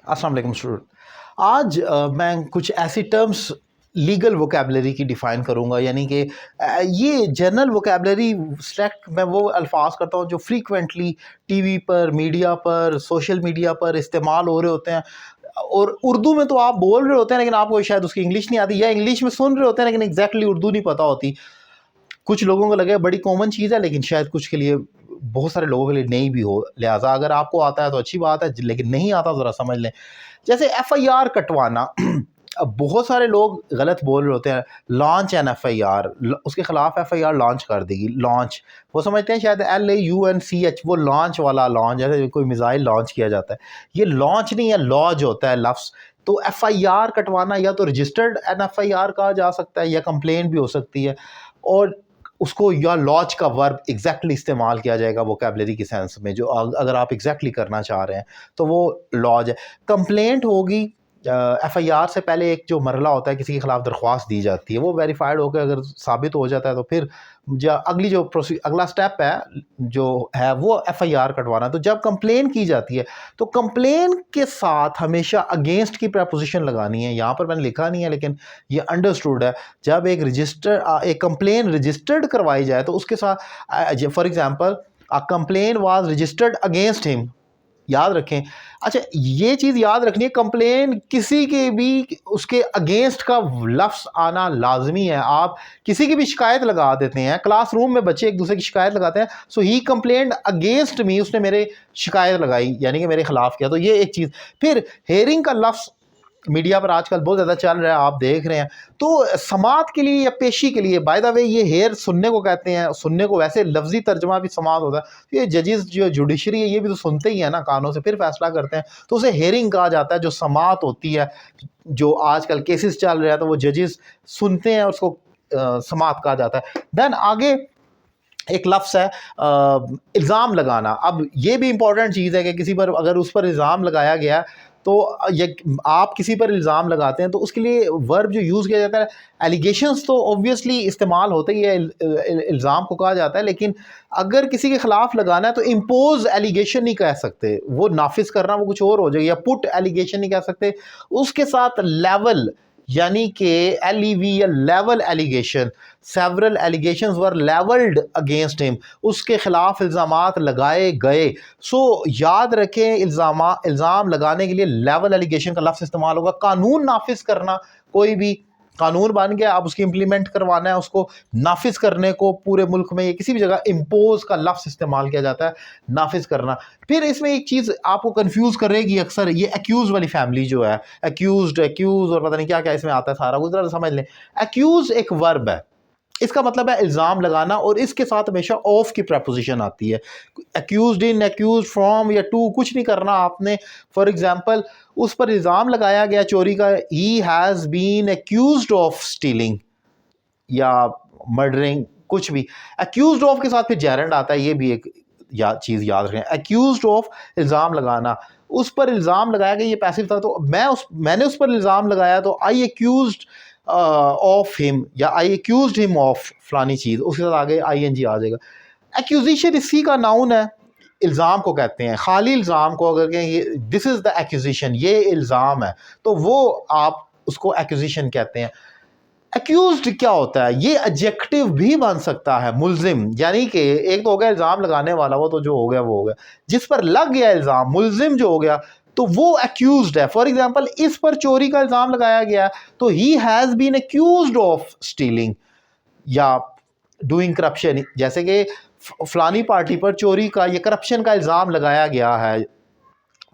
अस्सलाम वालेकुम स्टूडेंट। आज मैं कुछ ऐसी टर्म्स लीगल वोकेबलरी की डिफ़ाइन करूँगा, यानी कि ये जनरल वोकेबलरी सेलेक्ट मैं वो अल्फाज करता हूँ जो फ्रीक्वेंटली टीवी पर, मीडिया पर, सोशल मीडिया पर इस्तेमाल हो रहे होते हैं। और उर्दू में तो आप बोल रहे होते हैं लेकिन आपको शायद उसकी इंग्लिश नहीं आती, या इंग्लिश में सुन रहे होते हैं लेकिन एग्जैक्टली उर्दू नहीं पता होती। कुछ लोगों को लगे बड़ी कॉमन चीज़ है लेकिन शायद कुछ के लिए, बहुत सारे लोगों के लिए नहीं भी हो। लिहाजा अगर आपको आता है तो अच्छी बात है, लेकिन नहीं आता ज़रा समझ लें। जैसे FIR कटवाना अब बहुत सारे लोग गलत बोल रहे होते हैं। लॉन्च एन FIR, उसके खिलाफ FIR लॉन्च कर देगी। लॉन्च वो समझते हैं शायद LAUNCH, वो लॉन्च वाला लॉन्च, जैसे कोई मिसाइल लॉन्च किया जाता है। ये लॉन्च नहीं है, लॉज होता है लफ्ज़। तो FIR कटवाना या तो रजिस्टर्ड एन FIR कहा जा सकता है या कंप्लेन भी हो सकती है, और उसको या लॉज का वर्ब एग्जैक्टली इस्तेमाल किया जाएगा वोकेबलरी की सेंस में, जो अगर आप एग्जैक्टली करना चाह रहे हैं तो वो लॉज है। कंप्लेंट होगी FIR से पहले एक जो मरला होता है, किसी के खिलाफ दरख्वास्त दी जाती है, वो वेरीफाइड होकर अगर साबित हो जाता है तो फिर अगली जो अगला स्टेप है जो है वो FIR कटवाना। तो जब कंप्लेन की जाती है तो कंप्लेन के साथ हमेशा अगेंस्ट की प्रपोजिशन लगानी है। यहाँ पर मैंने लिखा नहीं है लेकिन ये अंडरस्टूड है। जब एक कंप्लेन रजिस्टर्ड करवाई जाए तो उसके साथ, for example, a complain was registered against him, याद रखें। अच्छा, ये चीज़ याद रखनी है, कंप्लेन किसी के भी उसके अगेंस्ट का लफ्ज़ आना लाजमी है। आप किसी की भी शिकायत लगा देते हैं, क्लासरूम में बच्चे एक दूसरे की शिकायत लगाते हैं, सो ही कंप्लेंट अगेंस्ट मी, उसने मेरे शिकायत लगाई यानी कि मेरे खिलाफ किया, तो ये एक चीज़। फिर हेयरिंग का लफ्ज़ मीडिया पर आजकल बहुत ज़्यादा चल रहा है, आप देख रहे हैं। तो समात के लिए या पेशी के लिए, बाय द वे, ये हेयर सुनने को कहते हैं। सुनने को वैसे लफ्जी तर्जमा भी समात होता है। ये जजेस जो जुडिशरी है ये भी तो सुनते ही है ना, कानों से फिर फैसला करते हैं, तो उसे हेयरिंग कहा जाता है। जो समात होती है, जो आजकल केसेस चल रहे हैं तो वो जजेस सुनते हैं, उसको समात कहा जाता है। देन आगे एक लफ्ज़ है इल्ज़ाम लगाना। अब ये भी इंपॉर्टेंट चीज़ है कि किसी पर अगर उस पर इल्ज़ाम लगाया गया तो ये आप किसी पर इल्ज़ाम लगाते हैं तो उसके लिए वर्ब जो यूज़ किया जाता है, एलिगेशंस तो ऑब्वियसली इस्तेमाल होते ही है, इल्ज़ाम को कहा जाता है। लेकिन अगर किसी के ख़िलाफ़ लगाना है तो इम्पोज एलिगेशन नहीं कह सकते, वो नाफिज करना वो कुछ और हो जाएगा। या पुट एलिगेशन नहीं कह सकते, उसके साथ लेवल यानी कि LEV या लेवल एलिगेशन, सेवरल एलिगेशंस वर लेवल्ड अगेंस्ट हिम, उसके खिलाफ इल्ज़ामात लगाए गए। सो याद रखें, इल्ज़ाम लगाने के लिए लेवल एलिगेशन का लफ्ज़ इस्तेमाल होगा। कानून नाफिज करना, कोई भी कानून बन गया, आप उसकी इम्प्लीमेंट करवाना है, उसको नाफिज करने को पूरे मुल्क में या किसी भी जगह इम्पोज का लफ्ज़ इस्तेमाल किया जाता है, नाफिज करना। फिर इसमें एक चीज़ आपको कंफ्यूज करेगी अक्सर, ये एक्यूज वाली फैमिली जो है, एक्यूज और पता नहीं क्या क्या इसमें आता है, सारा कुछ जरा समझ लें। एक्यूज एक वर्ब है, इसका मतलब है इल्ज़ाम लगाना, और इसके साथ हमेशा ऑफ की प्रपोजिशन आती है। एक्यूज्ड इन, एक्यूज फ्रॉम या टू कुछ नहीं करना आपने। फॉर एग्जांपल, उस पर इल्ज़ाम लगाया गया चोरी का, he has been accused of stealing या मर्डरिंग, कुछ भी। एक्यूज्ड ऑफ के साथ फिर जेरेंड आता है, ये भी एक चीज़ याद रखें। एक्यूज्ड ऑफ इल्ज़ाम लगाना, उस पर इल्ज़ाम लगाया गया, ये पैसिव था, तो मैंने उस पर इल्ज़ाम लगाया तो आई एक्यूज्ड ऑफ हिम या आई एक्यूज्ड हिम ऑफ फलानी चीज़, उसके साथ आगे ING आ जाएगा। एक्यूजिशन इसी का नाउन है, इल्ज़ाम को कहते हैं। खाली इल्ज़ाम को अगर कहें ये दिस इज़ द एक्यूजिशन, ये इल्ज़ाम है, तो वो आप उसको एक्यूजिशन कहते हैं। एक्यूज्ड क्या होता है, ये एडजेक्टिव भी बन सकता है, मुल्जिम, यानी कि एक तो हो गया इल्ज़ाम लगाने वाला, वो तो जो हो गया वो हो गया, जिस पर लग गया इल्ज़ाम, मुल्जिम जो हो गया, तो वो एक्यूज्ड है। फॉर एग्जांपल, इस पर चोरी का इल्ज़ाम लगाया गया तो he has been accused of stealing या डूइंग करप्शन, जैसे कि फलानी पार्टी पर चोरी का या करप्शन का इल्ज़ाम लगाया गया है,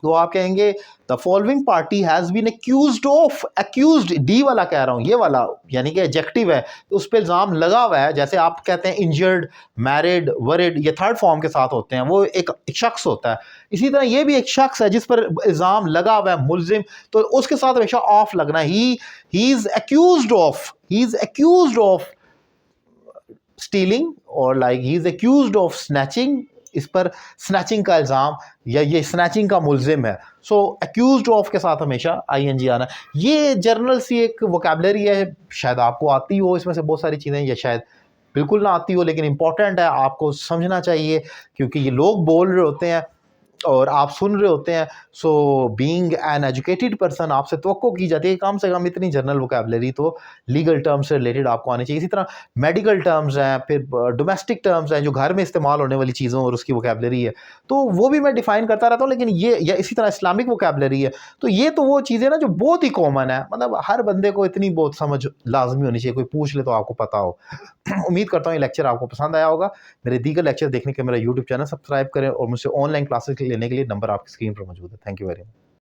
तो आप कहेंगे the following party has been accused of, accused D वाला कह रहा हूँ, ये वाला यानी कि एडजेक्टिव है, तो उस पर इल्ज़ाम लगा हुआ है। जैसे आप कहते हैं इंजर्ड, मैरिड, वरिड, ये थर्ड फॉर्म के साथ होते हैं, वो एक शख्स होता है। इसी तरह ये भी एक शख्स है जिस पर इल्ज़ाम लगा हुआ है, मुल्जिम, तो उसके साथ हमेशा ऑफ लगना है। He is accused of, he is accused of stealing, और like he is accused of snatching, इस पर स्नैचिंग का इल्ज़ाम या ये स्नैचिंग का मुल्जिम है। सो एक्यूज्ड ऑफ के साथ हमेशा ING आना। ये जर्नल सी एक वोकेबलरी है, शायद आपको आती हो इसमें से बहुत सारी चीज़ें, या शायद बिल्कुल ना आती हो, लेकिन इंपॉर्टेंट है, आपको समझना चाहिए, क्योंकि ये लोग बोल रहे होते हैं और आप सुन रहे होते हैं, so being an educated person आपसे तवक्को की जाती है कम से कम इतनी जनरल वोकैबुलरी तो लीगल टर्म्स से रिलेटेड आपको आनी चाहिए। इसी तरह मेडिकल टर्म्स हैं, फिर डोमेस्टिक टर्म्स हैं जो घर में इस्तेमाल होने वाली चीज़ों और उसकी वोकैबुलरी है, तो वो भी मैं डिफ़ाइन करता रहता हूँ। लेकिन ये या इसी तरह इस्लामिक वोकैबुलरी है, तो ये तो वो चीज़ें ना जो बहुत ही कॉमन है, मतलब हर बंदे को इतनी बहुत समझ लाज़मी होनी चाहिए, कोई पूछ ले तो आपको पता हो। उम्मीद करता हूँ ये लेक्चर आपको पसंद आया होगा। मेरे दीगर लेक्चर देखने के लिए मेरा यूट्यूब चैनल सब्सक्राइब करें और मुझसे ऑनलाइन क्लासेस लेने के लिए नंबर आपकी स्क्रीन पर मौजूद है। Thank you very much.